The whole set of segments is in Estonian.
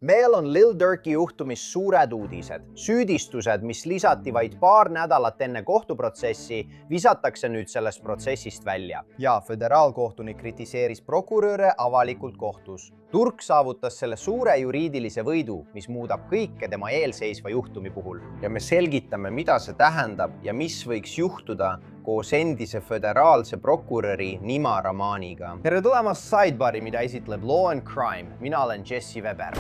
Meil on Lil Durki juhtumis suured uudised. Süüdistused, mis lisati vaid paar nädalat enne kohtuprotsessi, visatakse nüüd sellest protsessist välja. Ja föderaalkohtunik kritiseeris prokuröre avalikult kohtus. Turk saavutas selle suure juriidilise võidu, mis muudab kõike tema eelseisva juhtumi puhul. Ja me selgitame, mida see tähendab ja mis võiks juhtuda koos endise föderaalse prokuröri Nima Rahmaniga. Tere tulemast Sidebari, mida esitleb Law and Crime. Mina olen Jesse Weber.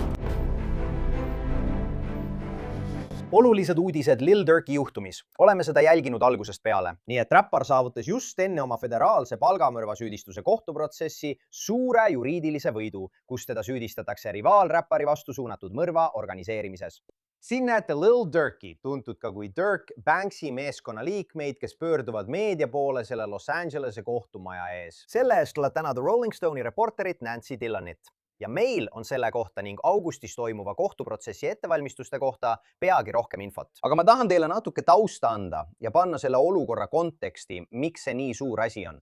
Olulised uudised Lil Durki juhtumis. Oleme seda jälginud algusest peale. Nii et räppar saavutas just enne oma föderaalse palgamõrvasüüdistuse kohtuprotsessi suure juriidilise võidu, kus teda süüdistatakse rivaalräppari vastu suunatud mõrva organiseerimises. Siin näete Lil Durki, tuntud ka kui Dirk Banksy meeskonna liikmeid, kes pöörduvad meedia poole selle Los Angelese kohtumaja ees. Selle eest tuleb tänada Rolling Stone'i reporterit Nancy Dillonit. Ja meil on selle kohta ning augustis toimuva kohtuprotsessi ettevalmistuste kohta peagi rohkem infot. Aga ma tahan teile natuke tausta anda ja panna selle olukorra konteksti, miks see nii suur asi on.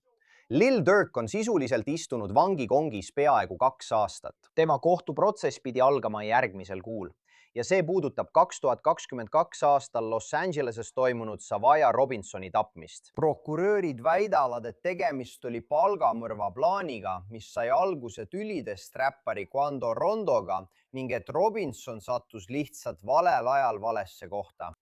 Lil Durk on sisuliselt istunud vangikongis peaaegu 2 aastat. Tema kohtuprotsess pidi algama järgmisel kuul. Ja see puudutab 2022 aastal Los Angeleses toimunud Savaya Robinsoni tapmist. Prokurörid väidavad, et tegemist oli palgamõrva plaaniga, mis sai alguse tülidest räppari Quando Rondoga ning et Robinson sattus lihtsalt valel ajal valesse kohta.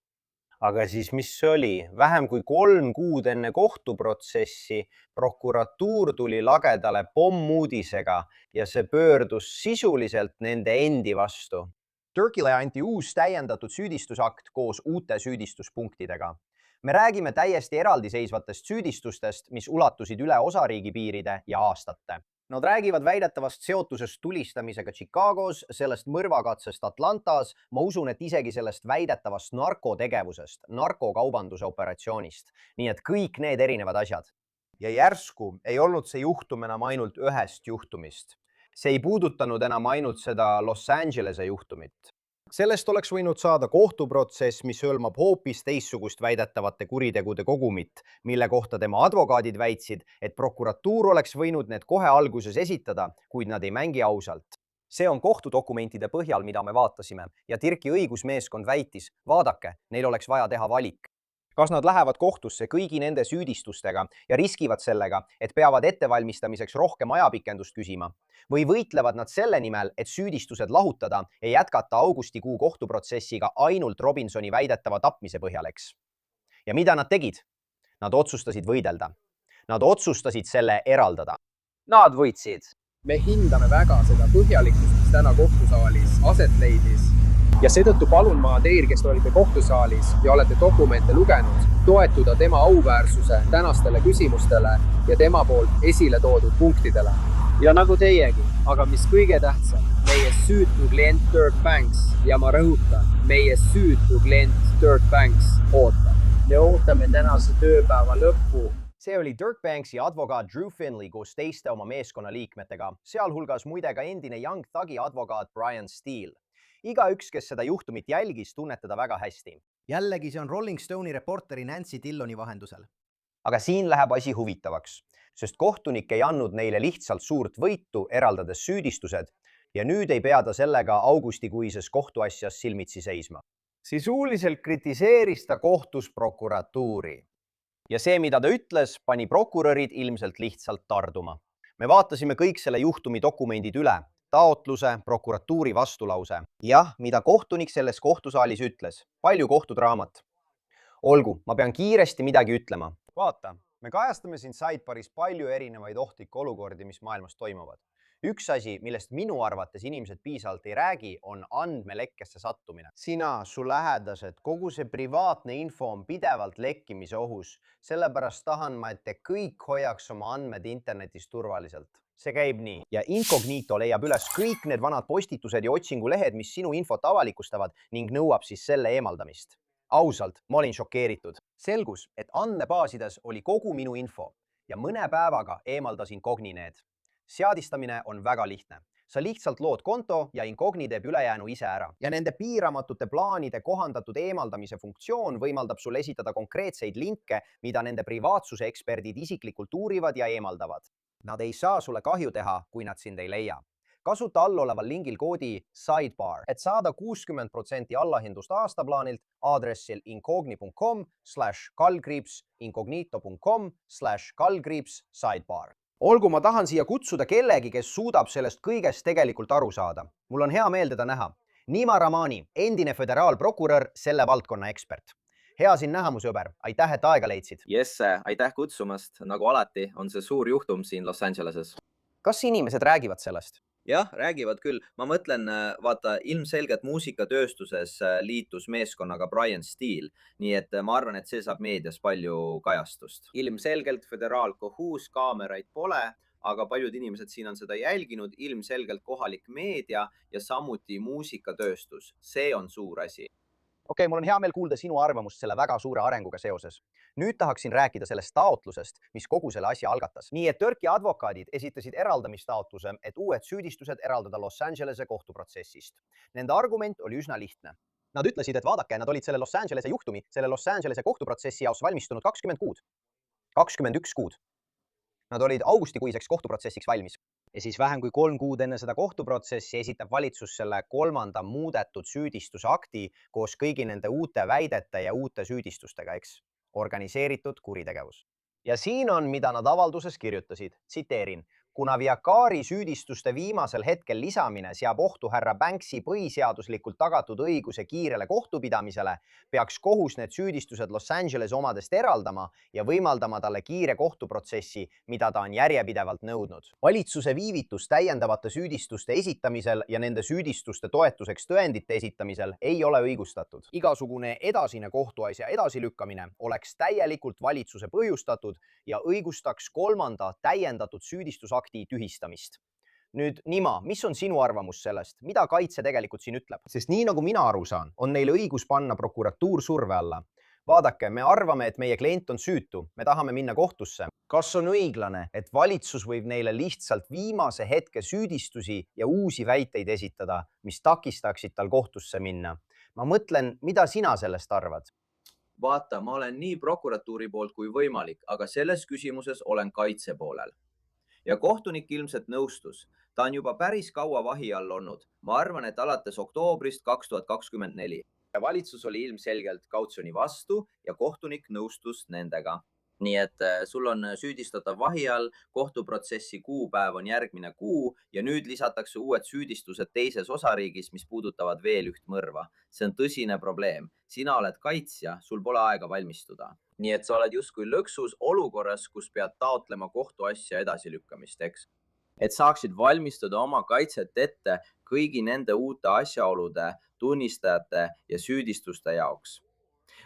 Aga siis mis see oli? Vähem kui 3 kuud enne kohtuprotsessi prokuratuur tuli lagedale pommuudisega ja see pöördus sisuliselt nende endi vastu. Durkile anti uus täiendatud süüdistusakt koos uute süüdistuspunktidega. Me räägime täiesti eraldiseisvatest süüdistustest, mis ulatusid üle osariigi piiride ja aastate. Nad räägivad väidetavast seotusest tulistamisega Chicagos, sellest mõrvakatsest Atlantas, ma usun, et isegi sellest väidetavast narkotegevusest, narkokaubanduse operatsioonist. Nii et kõik need erinevad asjad. Ja järsku ei olnud see juhtum enam ainult ühest juhtumist. See ei puudutanud enam ainult seda Los Angelese juhtumit. Sellest oleks võinud saada kohtuprotsess, mis hõlmab hoopis teistsugust väidetavate kuritegude kogumit, mille kohta tema advokaadid väitsid, et prokuratuur oleks võinud need kohe alguses esitada, kuid nad ei mängi ausalt. See on kohtudokumentide põhjal, mida me vaatasime, ja Dirki õigusmeeskond väitis, vaadake, neil oleks vaja teha valik. Kas nad lähevad kohtusse kõigi nende süüdistustega ja riskivad sellega, et peavad ettevalmistamiseks rohkem ajapikendust küsima? Või võitlevad nad selle nimel, et süüdistused lahutada ja jätkata augustikuu kohtuprotsessiga ainult Robinsoni väidetava tapmise põhjaleks? Ja mida nad tegid? Nad otsustasid võidelda. Nad otsustasid selle eraldada. Nad võitsid. Me hindame väga seda põhjalikkust, mis täna kohtusaalis aset leidis. Ja seetõttu palun ma teil, kes olite kohtusaalis ja olete dokumente lugenud, toetuda tema auväärsuse tänastele küsimustele ja tema poolt esile toodud punktidele. Ja nagu teiegi, aga mis kõige tähtsam, meie süütu klient Dirk Banks ja ma rõhutan, meie süütu klient Dirk Banks ootab. Me ootame tänase tööpäeva lõppu. See oli Dirk Banksy advokaat Drew Finley koos teiste oma meeskonna liikmetega, sealhulgas muide ka endine Young Thugi advokaat Brian Steele. Igaüks, kes seda juhtumit jälgis, tunnetada väga hästi. Jällegi see on Rolling Stone'i reporteri Nancy Dilloni vahendusel. Aga siin läheb asi huvitavaks, sest kohtunik ei andnud neile lihtsalt suurt võitu, eraldades süüdistused, ja nüüd ei pea ta sellega augustikuises kohtuasjas silmitsi seisma. Sisuliselt kritiseeris ta kohtus prokuratuuri. Ja see, mida ta ütles, pani prokurörid ilmselt lihtsalt tarduma. Me vaatasime kõik selle juhtumi dokumendid üle. Taotluse, prokuratuuri vastulause. Jah, mida kohtunik selles kohtusaalis ütles. Palju kohtudraamat. Olgu, ma pean kiiresti midagi ütlema. Vaata, me kajastame siin Sidebaris palju erinevaid ohtlikke olukordi, mis maailmas toimuvad. Üks asi, millest minu arvates inimesed piisavalt ei räägi, on andmelekkesse sattumine. Sina, su lähedased, kogu see privaatne info on pidevalt lekkimise ohus. Sellepärast tahan ma, et te kõik hoiaks oma andmed internetis turvaliselt. See käib nii. Ja Incognito leiab üles kõik need vanad postitused ja otsingulehed, mis sinu infot avalikustavad ning nõuab siis selle eemaldamist. Ausalt, ma olin šokeeritud. Selgus, et andmebaasides oli kogu minu info ja mõne päevaga eemaldas Incogni need. Seadistamine on väga lihtne. Sa lihtsalt lood konto ja Incogni teeb ülejäänu ise ära. Ja nende piiramatute plaanide kohandatud eemaldamise funktsioon võimaldab sul esitada konkreetseid linke, mida nende privaatsuse eksperdid isiklikult uurivad ja eemaldavad. Nad ei saa sulle kahju teha, kui nad sind ei leia. Kasuta alloleval lingil koodi sidebar, et saada 60% allahindlust aastaplaanilt aadressil incogni.com/incognito.com/sidebar. Olgu, ma tahan siia kutsuda kellegi, kes suudab sellest kõigest tegelikult aru saada. Mul on hea meel teda näha. Nima Ramani, endine föderaalprokurör, selle valdkonna ekspert. Hea sind näha, mu sõber. Aitäh, et aega leidsid. Jesse, aitäh kutsumast. Nagu alati on see suur juhtum siin Los Angeleses. Kas inimesed räägivad sellest? Jah, räägivad küll. Ma mõtlen, vaata, ilmselgelt muusikatööstuses liitus meeskonnaga Brian Steele, nii et ma arvan, et see saab meedias palju kajastust. Ilmselgelt föderaalkohus, kaameraid pole, aga paljud inimesed siin on seda jälginud, ilmselgelt kohalik meedia ja samuti muusikatööstus. See on suur asi. Okei, mul on hea meel kuulda sinu arvamust selle väga suure arenguga seoses. Nüüd tahaksin rääkida sellest taotlusest, mis kogu selle asja algatas. Nii et Türgi advokaadid esitasid eraldamistaotluse, et uued süüdistused eraldada Los Angelese kohtuprotsessist. Nende argument oli üsna lihtne. Nad ütlesid, et vaadake, nad olid selle Los Angelese juhtumi, selle Los Angelese kohtuprotsessi jaoks valmistunud 20 kuud. 21 kuud. Nad olid augustikuiseks kohtuprotsessiks valmis. Ja siis vähem kui 3 kuud enne seda kohtuprotsessi esitab valitsus selle 3. muudetud süüdistusakti koos kõigi nende uute väidete ja uute süüdistustega, eks? Organiseeritud kuritegevus. Ja siin on, mida nad avalduses kirjutasid. Tsiteerin. Kuna Viacari süüdistuste viimasel hetkel lisamine seab ohtu härra Banksi põhiseaduslikult tagatud õiguse kiirele kohtupidamisele, peaks kohus need süüdistused Los Angeles omadest eraldama ja võimaldama talle kiire kohtuprotsessi, mida ta on järjepidevalt nõudnud. Valitsuse viivitus täiendavate süüdistuste esitamisel ja nende süüdistuste toetuseks tõendite esitamisel ei ole õigustatud. Igasugune edasine kohtuasja edasilükkamine oleks täielikult valitsuse põhjustatud ja õigustaks 3. täiendatud süüdistusakti tühistamist. Nüüd, Nima, mis on sinu arvamus sellest? Mida kaitse tegelikult siin ütleb? Sest nii nagu mina aru saan, on neil õigus panna prokuratuur surve alla. Vaadake, me arvame, et meie klient on süütu. Me tahame minna kohtusse. Kas on õiglane, et valitsus võib neile lihtsalt viimase hetke süüdistusi ja uusi väiteid esitada, mis takistaksid tal kohtusse minna? Ma mõtlen, mida sina sellest arvad? Vaata, ma olen nii prokuratuuri poolt kui võimalik, aga selles küsimuses olen kaitse poolel. Ja kohtunik ilmselt nõustus. Ta on juba päris kaua vahi all olnud. Ma arvan, et alates oktoobrist 2024. Valitsus oli ilmselgelt kautsjoni vastu ja kohtunik nõustus nendega. Nii et sul on süüdistatav vahi all, kohtuprotsessi kuupäev on järgmine kuu ja nüüd lisatakse uued süüdistused teises osariigis, mis puudutavad veel üht mõrva. See on tõsine probleem. Sina oled kaitsja, sul pole aega valmistuda. Nii et sa oled justkui lõksus olukorras, kus pead taotlema kohtuasja edasilükkamist, eks? Et saaksid valmistuda oma kaitset ette kõigi nende uute asjaolude, tunnistajate ja süüdistuste jaoks.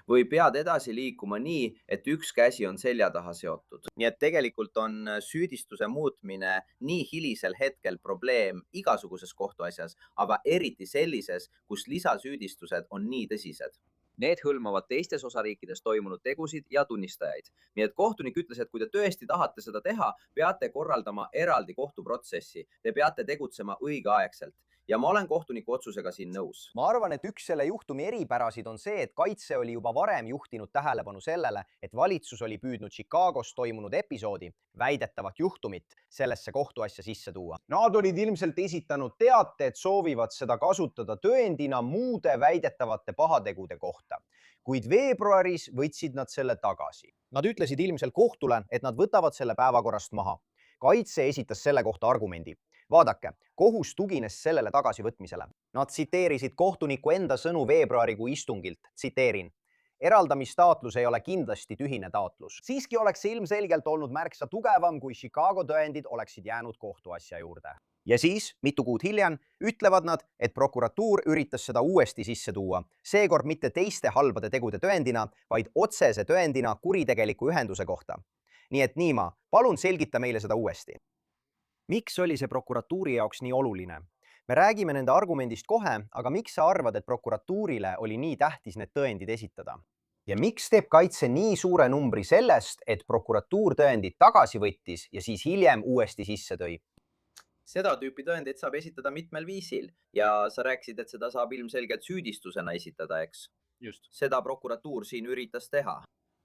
Või pead edasi liikuma nii, et üks käsi on selja taha seotud. Nii et tegelikult on süüdistuse muutmine nii hilisel hetkel probleem igasuguses kohtuasjas, aga eriti sellises, kus lisasüüdistused on nii tõsised. Need hõlmavad teistes osariikides toimunud tegusid ja tunnistajaid. Nii et kohtunik ütles, et kui te tõesti tahate seda teha, peate korraldama eraldi kohtuprotsessi. Te peate tegutsema õigeaegselt. Ja ma olen kohtuniku otsusega siin nõus. Ma arvan, et üks selle juhtumi eripärasid on see, et kaitse oli juba varem juhtinud tähelepanu sellele, et valitsus oli püüdnud Chicagos toimunud episoodi, väidetavat juhtumit, sellesse kohtuasja sisse tuua. Nad olid ilmselt esitanud teate, et soovivad seda kasutada tõendina muude väidetavate pahategude kohta. Kuid veebruaris võtsid nad selle tagasi. Nad ütlesid ilmselt kohtule, et nad võtavad selle päevakorrast maha. Kaitse esitas selle kohta argumendi. Vaadake, kohus tugines sellele tagasivõtmisele. Nad tsiteerisid kohtuniku enda sõnu veebruarikuu istungilt. Tsiteerin. Eraldamistaatlus ei ole kindlasti tühine taotlus. Siiski oleks see ilmselgelt olnud märksa tugevam, kui Chicago tõendid oleksid jäänud kohtuasja juurde. Ja siis, mitu kuud hiljem, ütlevad nad, et prokuratuur üritas seda uuesti sisse tuua. Seekord mitte teiste halbade tegude tõendina, vaid otsese tõendina kuritegeliku ühenduse kohta. Nii et Nima, palun selgita meile seda uuesti. Miks oli see prokuratuuri jaoks nii oluline? Me räägime nende argumendist kohe, aga miks sa arvad, et prokuratuurile oli nii tähtis need tõendid esitada? Ja miks teeb kaitse nii suure numbri sellest, et prokuratuur tõendid tagasi võttis ja siis hiljem uuesti sisse tõi? Seda tüüpi tõendeid saab esitada mitmel viisil ja sa rääkisid, et seda saab ilmselgelt süüdistusena esitada, eks? Just. Seda prokuratuur siin üritas teha.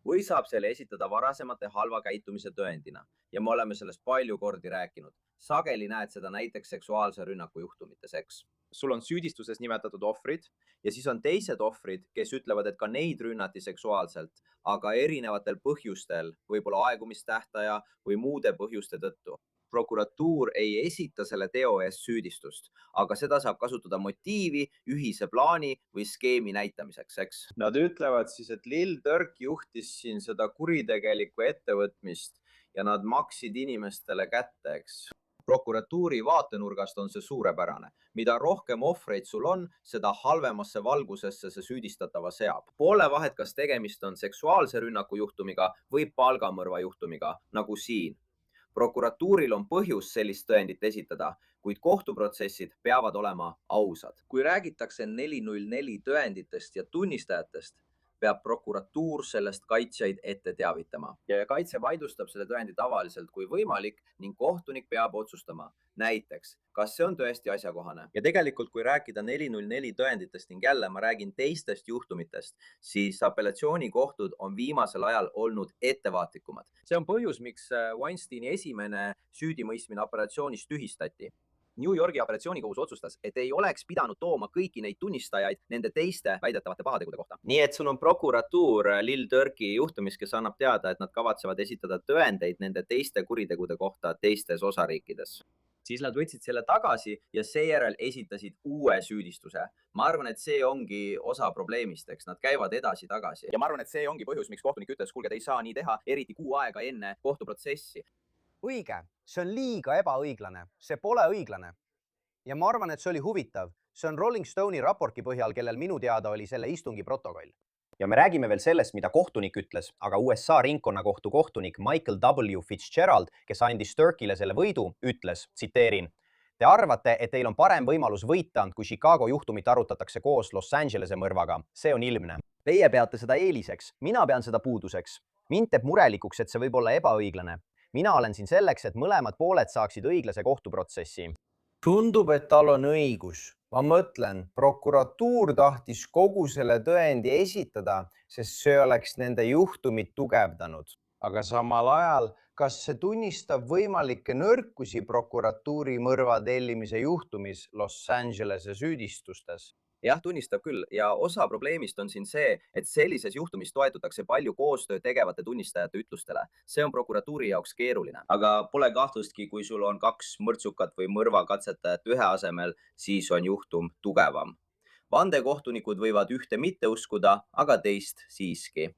või saab selle esitada varasemate halva käitumise tõendina ja me oleme sellest palju kordi rääkinud. Sageli näed seda näiteks seksuaalse rünnaku juhtumites, eks? Sul on süüdistuses nimetatud ohvrid ja siis on teised ohvrid, kes ütlevad, et ka neid rünnati seksuaalselt, aga erinevatel põhjustel, võib-olla aegumistähtaja või muude põhjuste tõttu. Prokuratuur ei esita selle teo eest süüdistust, aga seda saab kasutada motiivi, ühise plaani või skeemi näitamiseks, eks? Nad ütlevad siis, et Lil Durk juhtis siin seda kuritegelikku ettevõtmist ja nad maksid inimestele kätte, eks? Prokuratuuri vaatenurgast on see suurepärane. Mida rohkem ohvreid sul on, seda halvemasse valgusesse see süüdistatava seab. Pole vahet, kas tegemist on seksuaalse rünnaku juhtumiga või palgamõrva juhtumiga, nagu siin. Prokuratuuril on põhjus sellist tõendit esitada, kuid kohtuprotsessid peavad olema ausad. Kui räägitakse 404 tõenditest ja tunnistajatest, peab prokuratuur sellest kaitsjaid ette teavitama. Ja kaitse vaidlustab selle tõendi tavaliselt kui võimalik ning kohtunik peab otsustama. Näiteks, kas see on tõesti asjakohane. Ja tegelikult, kui rääkida 404 tõenditest ning jälle ma räägin teistest juhtumitest, siis apellatsioonikohtud on viimasel ajal olnud ettevaatlikumad. See on põhjus, miks Weinsteini esimene süüdimõistmine apelatsioonis tühistati. New Yorgi apellatsioonikohus otsustas, et ei oleks pidanud tooma kõiki neid tunnistajaid nende teiste väidetavate pahategude kohta. Nii et sul on prokuratuur Lil Durki juhtumis, kes annab teada, et nad kavatsevad esitada tõendeid nende teiste kuritegude kohta teistes osariikides. Siis nad võtsid selle tagasi ja seejärel esitasid uue süüdistuse. Ma arvan, et see ongi osa probleemist, eks nad käivad edasi-tagasi. Ja ma arvan, et see ongi põhjus, miks kohtunik ütles, kuulge, te ei saa nii teha, eriti kuu aega enne kohtuprotsessi. Õige, see on liiga ebaõiglane, see pole õiglane. Ja ma arvan, et see oli huvitav. See on Rolling Stone'i raporti põhjal, kellel minu teada oli selle istungi protokoll. Ja me räägime veel sellest, mida kohtunik ütles, aga USA ringkonnakohtu kohtunik Michael W. Fitzgerald, kes andis Durkile selle võidu, ütles, tsiteerin, te arvate, et teil on parem võimalus võita, kui Chicago juhtumit arutatakse koos Los Angelese mõrvaga. See on ilmne. Teie peate seda eeliseks, mina pean seda puuduseks. Mind teeb murelikuks, et see võib olla ebaõiglane. Mina olen siin selleks, et mõlemad pooled saaksid õiglase kohtuprotsessi. Tundub, et tal on õigus. Ma mõtlen, prokuratuur tahtis kogu selle tõendi esitada, sest see oleks nende juhtumit tugevdanud. Aga samal ajal, kas see tunnistab võimalikke nõrkusi prokuratuuri mõrva tellimise juhtumis Los Angelese süüdistustes? Jah, tunnistab küll ja osa probleemist on siin see, et sellises juhtumis toetutakse palju koostöö tegevate tunnistajate ütlustele. See on prokuratuuri jaoks keeruline, aga pole kahtlustki, kui sul on 2 mõrtsukat või mõrvakatsetajat ühe asemel, siis on juhtum tugevam. Vandekohtunikud võivad ühte mitte uskuda, aga teist siiski.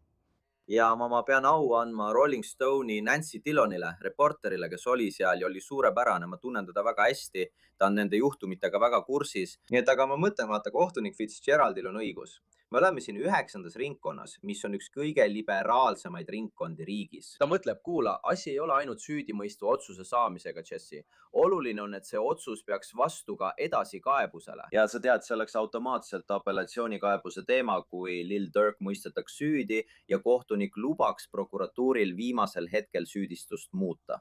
Ja ma pean au andma Rolling Stone'i Nancy Dillonile, reporterile, kes oli seal ja oli suurepärane. Ma tunnen teda väga hästi. Ta on nende juhtumitega väga kursis. Nii et aga ma mõtlen, vaata, kohtunik Fitzgeraldil on õigus. Me oleme siin 9. ringkonnas, mis on üks kõige liberaalsemaid ringkondi riigis. Ta mõtleb, kuula, asi ei ole ainult süüdimõistva otsuse saamisega, Jesse. Oluline on, et see otsus peaks vastu ka edasikaebusele. Ja sa tead, see oleks automaatselt apellatsioonikaebuse teema, kui Lil Durk mõistetaks süüdi ja kohtunik lubaks prokuratuuril viimasel hetkel süüdistust muuta.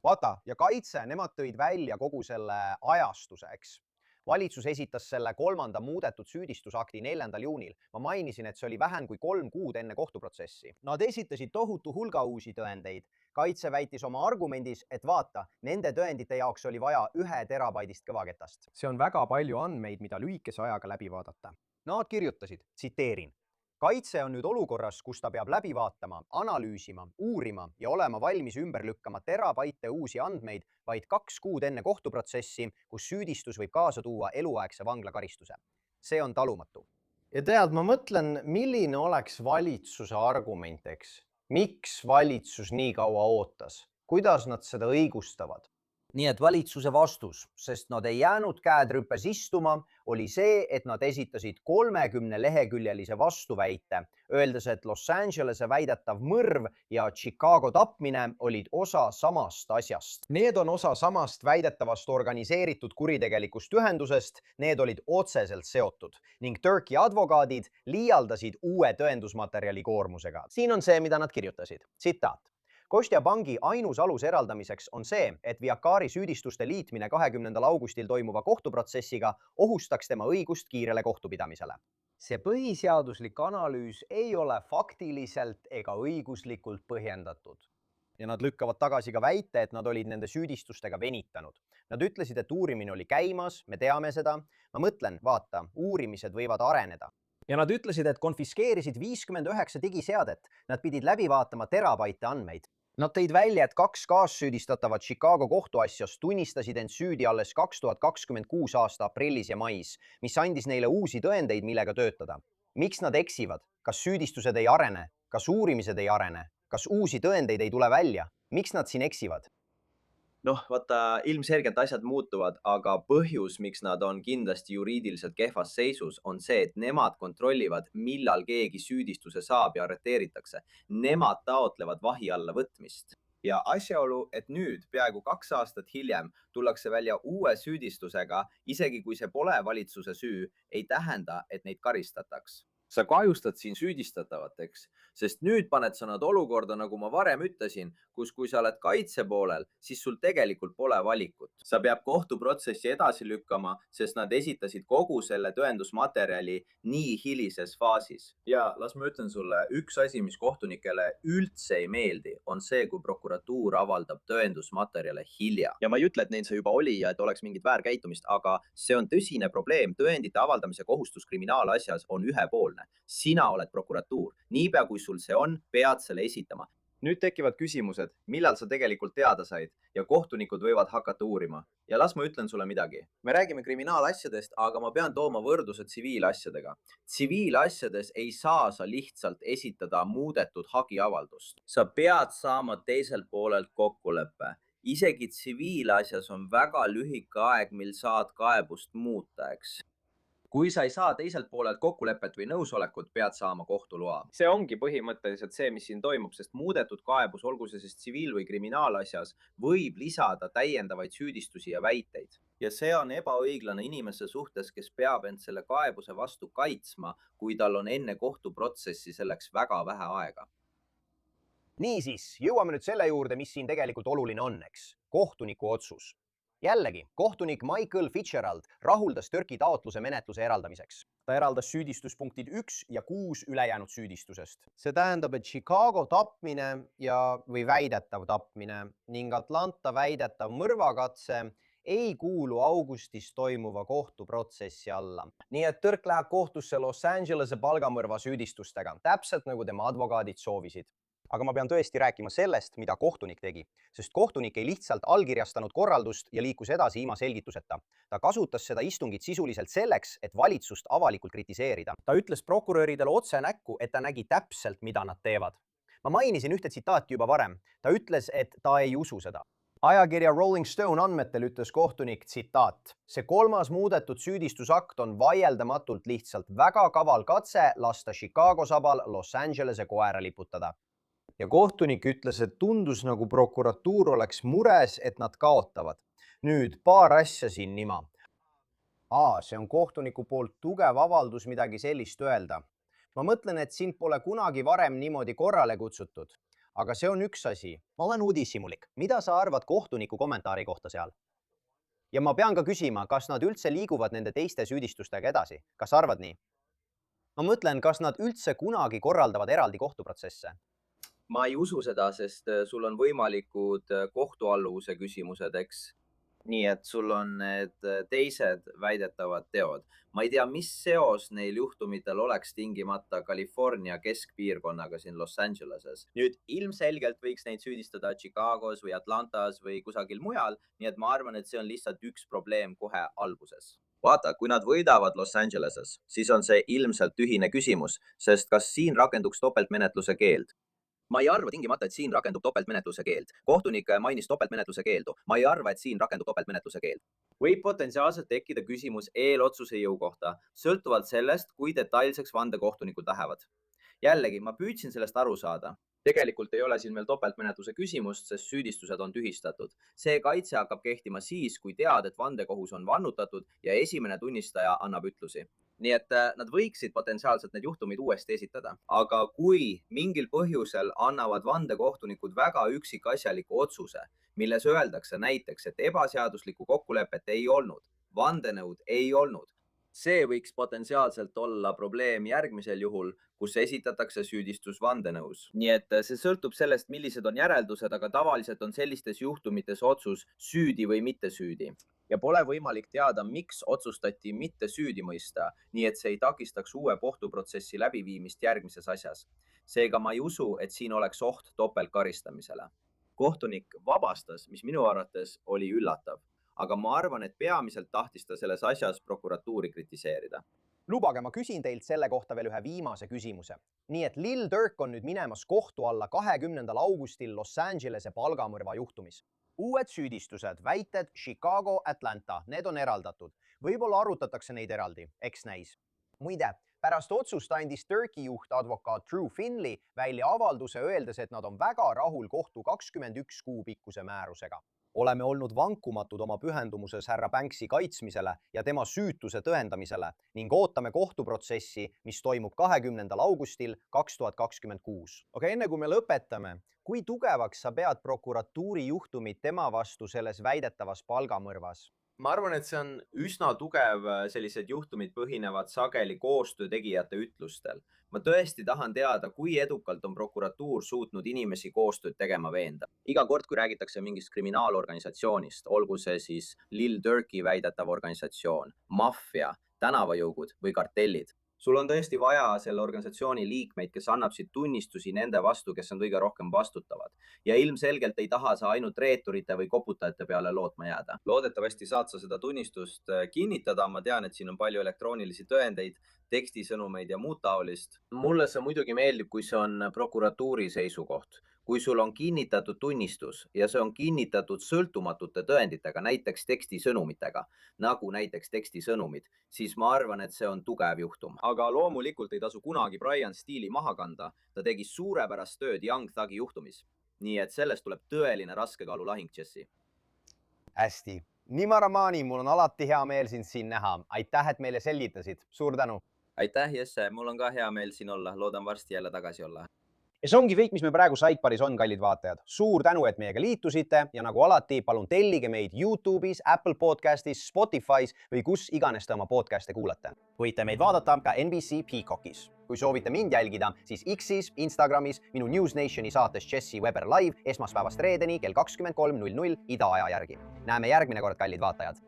Vaata, ja kaitse, nemad tõid välja kogu selle ajastuse, eks. Valitsus esitas selle 3. muudetud süüdistusakti 4. juunil. Ma mainisin, et see oli vähem kui 3 kuud enne kohtuprotsessi. Nad esitasid tohutu hulga uusi tõendeid. Kaitse väitis oma argumendis, et vaata, nende tõendite jaoks oli vaja 1 terabaidist kõvaketast. See on väga palju andmeid, mida lühikese ajaga läbi vaadata. Nad kirjutasid, tsiteerin. Kaitse on nüüd olukorras, kus ta peab läbi vaatama, analüüsima, uurima ja olema valmis ümber lükkama terabaite uusi andmeid vaid 2 kuud enne kohtuprotsessi, kus süüdistus võib kaasa tuua eluaegse vanglakaristuse. See on talumatu. Ja tead, ma mõtlen, milline oleks valitsuse argument, eks? Miks valitsus nii kaua ootas? Kuidas nad seda õigustavad? Nii et valitsuse vastus, sest nad ei jäänud käed rüpes istuma, oli see, et nad esitasid 30-leheküljelise vastuväite, öeldes, et Los Angelese väidetav mõrv ja Chicago tapmine olid osa samast asjast. Need on osa samast väidetavast organiseeritud kuritegelikust ühendusest, need olid otseselt seotud ning Durki advokaadid liialdasid uue tõendusmaterjali koormusega. Siin on see, mida nad kirjutasid. Tsitaat. Kostja Bangi ainus alus eraldamiseks on see, et Viakari süüdistuste liitmine 20. augustil toimuva kohtuprotsessiga ohustaks tema õigust kiirele kohtupidamisele. see põhiseaduslik analüüs ei ole faktiliselt ega õiguslikult põhjendatud. Ja nad lükkavad tagasi ka väite, et nad olid nende süüdistustega venitanud. Nad ütlesid, et uurimine oli käimas, me teame seda. Ma mõtlen, vaata, uurimised võivad areneda. Ja nad ütlesid, et konfiskeerisid 59 digiseadet. Nad pidid läbi vaatama terabaite andmeid. Nad tõid välja, et 2 kaassüüdistatavat Chicago kohtuasjas tunnistasid end süüdi alles 2026 aasta aprillis ja mais, mis andis neile uusi tõendeid, millega töötada. Miks nad eksivad? Kas süüdistused ei arene? Kas uurimised ei arene? Kas uusi tõendeid ei tule välja? Miks nad siin eksivad? Noh, vaata, ilmselgelt asjad muutuvad, aga põhjus, miks nad on kindlasti juriidiliselt kehvas seisus, on see, et nemad kontrollivad, millal keegi süüdistuse saab ja arreteeritakse. Nemad taotlevad vahi alla võtmist. Ja asjaolu, et nüüd peaaegu 2 aastat hiljem tullakse välja uue süüdistusega, isegi kui see pole valitsuse süü, ei tähenda, et neid karistataks. Sa kahjustad siin süüdistatavat, eks? Sest nüüd paned sa nad olukorda, nagu ma varem ütlesin, kus kui sa oled kaitse poolel, siis sul tegelikult pole valikut. Sa peab kohtuprotsessi edasi lükkama, sest nad esitasid kogu selle tõendusmaterjali nii hilises faasis. Ja las ma ütlen sulle, üks asi, mis kohtunikele üldse ei meeldi, on see, kui prokuratuur avaldab tõendusmaterjale hilja. Ja ma ei ütle, et neil see juba oli ja et oleks mingit väärkäitumist, aga see on tõsine probleem. Tõendite avaldamise kohustus kriminaalasjas on ühepoolne. Sina oled prokuratuur. Niipea kui sul see on, pead selle esitama. Nüüd tekivad küsimused, millal sa tegelikult teada said ja kohtunikud võivad hakata uurima. Ja las ma ütlen sulle midagi. Me räägime kriminaalasjadest, aga ma pean tooma võrdluse tsiviilasjadega. Tsiviilasjades ei saa sa lihtsalt esitada muudetud hagiavaldust. Sa pead saama teiselt poolelt kokkuleppe. Isegi tsiviilasjas on väga lühike aeg, mil saad kaebust muuta, eks. Kui sa ei saa teiselt poolelt kokkulepet või nõusolekut, pead saama kohtuloa. See ongi põhimõtteliselt see, mis siin toimub, sest muudetud kaebus, olgu see siis tsiviil- või kriminaalasjas, võib lisada täiendavaid süüdistusi ja väiteid. Ja see on ebaõiglane inimese suhtes, kes peab end selle kaebuse vastu kaitsma, kui tal on enne kohtuprotsessi selleks väga vähe aega. Niisiis, jõuame nüüd selle juurde, mis siin tegelikult oluline on, eks? Kohtuniku otsus. Jällegi, kohtunik Michael Fitzgerald rahuldas Türki taotluse menetluse eraldamiseks. Ta eraldas süüdistuspunktid 1 ja 6 ülejäänud süüdistusest. See tähendab, et Chicago tapmine või väidetav tapmine ning Atlanta väidetav mõrvakatse ei kuulu augustis toimuva kohtuprotsessi alla. Nii et Türk läheb kohtusse Los Angelese palgamõrva süüdistustega, täpselt nagu tema advokaadid soovisid. Aga ma pean tõesti rääkima sellest, mida kohtunik tegi, sest kohtunik ei lihtsalt allkirjastanud korraldust ja liikus edasi ilma selgituseta. Ta kasutas seda istungit sisuliselt selleks, et valitsust avalikult kritiseerida. Ta ütles prokuröridele otse näkku, et ta nägi täpselt, mida nad teevad. Ma mainisin ühte tsitaati juba varem. Ta ütles, et ta ei usu seda. Ajakirja Rolling Stone andmetel ütles kohtunik tsitaat. See 3. muudetud süüdistusakt on vaieldamatult lihtsalt väga kaval katse lasta Chicago sabal Los Angelese koera liputada. Ja kohtunik ütles, et tundus nagu prokuratuur oleks mures, et nad kaotavad. Nüüd paar asja siin nima. See on kohtuniku poolt tugev avaldus midagi sellist öelda. Ma mõtlen, et sind pole kunagi varem niimoodi korrale kutsutud. Aga see on üks asi. Ma olen uudishimulik. Mida sa arvad kohtuniku kommentaari kohta seal? Ja ma pean ka küsima, kas nad üldse liiguvad nende teiste süüdistustega edasi. Kas arvad nii? Ma mõtlen, kas nad üldse kunagi korraldavad eraldi kohtuprotsesse? Ma ei usu seda, sest sul on võimalikud kohtualluvuse küsimused, eks? Nii et sul on need teised väidetavad teod. Ma ei tea, mis seos neil juhtumitel oleks tingimata California keskpiirkonnaga siin Los Angeleses. Nüüd ilmselgelt võiks neid süüdistada Chicagos või Atlantas või kusagil mujal, nii et ma arvan, et see on lihtsalt üks probleem kohe alguses. Vaata, kui nad võidavad Los Angeleses, siis on see ilmselt tühine küsimus, sest kas siin rakenduks topeltmenetluse keeld? Ma ei arva tingimata, et siin rakendub topeltmenetluse keeld. Kohtunik mainis topeltmenetluse keeldu. Ma ei arva, et siin rakendub topeltmenetluse keeld. Võib potentsiaalselt tekkida küsimus eelotsuse jõu kohta, sõltuvalt sellest, kui detailseks vandekohtunikud lähevad. Jällegi, ma püüdsin sellest aru saada. Tegelikult ei ole siin veel topeltmenetluse küsimust, sest süüdistused on tühistatud. See kaitse hakkab kehtima siis, kui tead, et vandekohus on vannutatud ja esimene tunnistaja annab ütlusi. Nii et nad võiksid potentsiaalselt need juhtumid uuesti esitada. Aga kui mingil põhjusel annavad vandekohtunikud väga üksikasjaliku otsuse, milles öeldakse näiteks, et ebaseaduslikku kokkulepet ei olnud, vandenõud ei olnud, See võiks potentsiaalselt olla probleem järgmisel juhul, kus esitatakse süüdistus vandenõus. Nii et see sõltub sellest, millised on järeldused, aga tavaliselt on sellistes juhtumites otsus süüdi või mitte süüdi. Ja pole võimalik teada, miks otsustati mitte süüdi mõista, nii et see ei takistaks uue kohtuprotsessi läbiviimist järgmises asjas. Seega ma ei usu, et siin oleks oht topeltkaristamisele. Kohtunik vabastas, mis minu arvates oli üllatav. Aga ma arvan, et peamiselt tahtis ta selles asjas prokuratuuri kritiseerida. Lubage, ma küsin teilt selle kohta veel ühe viimase küsimuse. Nii et Lil Durk on nüüd minemas kohtu alla 20. augustil Los Angelese palgamõrva juhtumis. Uued süüdistused, väited Chicago, Atlanta, need on eraldatud. Võib-olla arutatakse neid eraldi, eks näis. Muide, pärast otsust andis Durki juhtadvokaat Drew Finley välja avalduse öeldes, et nad on väga rahul kohtu 21 kuu pikkuse määrusega. Oleme olnud vankumatud oma pühendumuses härra Banksi kaitsmisele ja tema süütuse tõendamisele ning ootame kohtuprotsessi, mis toimub 20. augustil 2026. Aga enne kui me lõpetame, kui tugevaks sa pead prokuratuuri juhtumit tema vastu selles väidetavas palgamõrvas? Ma arvan, et see on üsna tugev, sellised juhtumid põhinevad sageli koostöö tegijate ütlustel. Ma tõesti tahan teada, kui edukalt on prokuratuur suutnud inimesi koostööd tegema veenda. Iga kord, kui räägitakse mingist kriminaalorganisatsioonist, olgu see siis Lil Durki väidetav organisatsioon, maffia, tänavajõugud või kartellid. Sul on tõesti vaja selle organisatsiooni liikmeid, kes annaksid tunnistusi nende vastu, kes on kõige rohkem vastutavad. Ja ilmselgelt ei taha sa ainult reeturite või koputajate peale lootma jääda. Loodetavasti saad sa seda tunnistust kinnitada. Ma tean, et siin on palju elektroonilisi tõendeid, tekstisõnumeid ja muud taolist. Mulle see muidugi meeldib, kui see on prokuratuuri seisukoht. Kui sul on kinnitatud tunnistus ja see on kinnitatud sõltumatute tõenditega, näiteks tekstisõnumitega, nagu näiteks tekstisõnumid, siis ma arvan, et see on tugev juhtum. Aga loomulikult ei tasu kunagi Brian Steele'i maha kanda. Ta tegi suurepärast tööd Young Thugi juhtumis. Nii et sellest tuleb tõeline raskekaalulahing, Jesse. Hästi. Nima Ramani, mul on alati hea meel sind siin näha. Aitäh, et meile selgitasid. Suur tänu. Aitäh, Jesse. Mul on ka hea meel siin olla. Loodan varsti jälle tagasi olla. Ja see ongi kõik, mis me praegu Sidebaris on, kallid vaatajad. Suur tänu, et meiega liitusite ja nagu alati, palun tellige meid YouTube'is, Apple Podcastis, Spotify's või kus iganes te oma podcast'e kuulate. Võite meid vaadata ka NBC Peacockis. Kui soovite mind jälgida, siis X'is, Instagramis, minu News Nationi saates Jesse Weber Live esmaspäevast reedeni kell 23.00 idaaja järgi. Näeme järgmine kord, kallid vaatajad.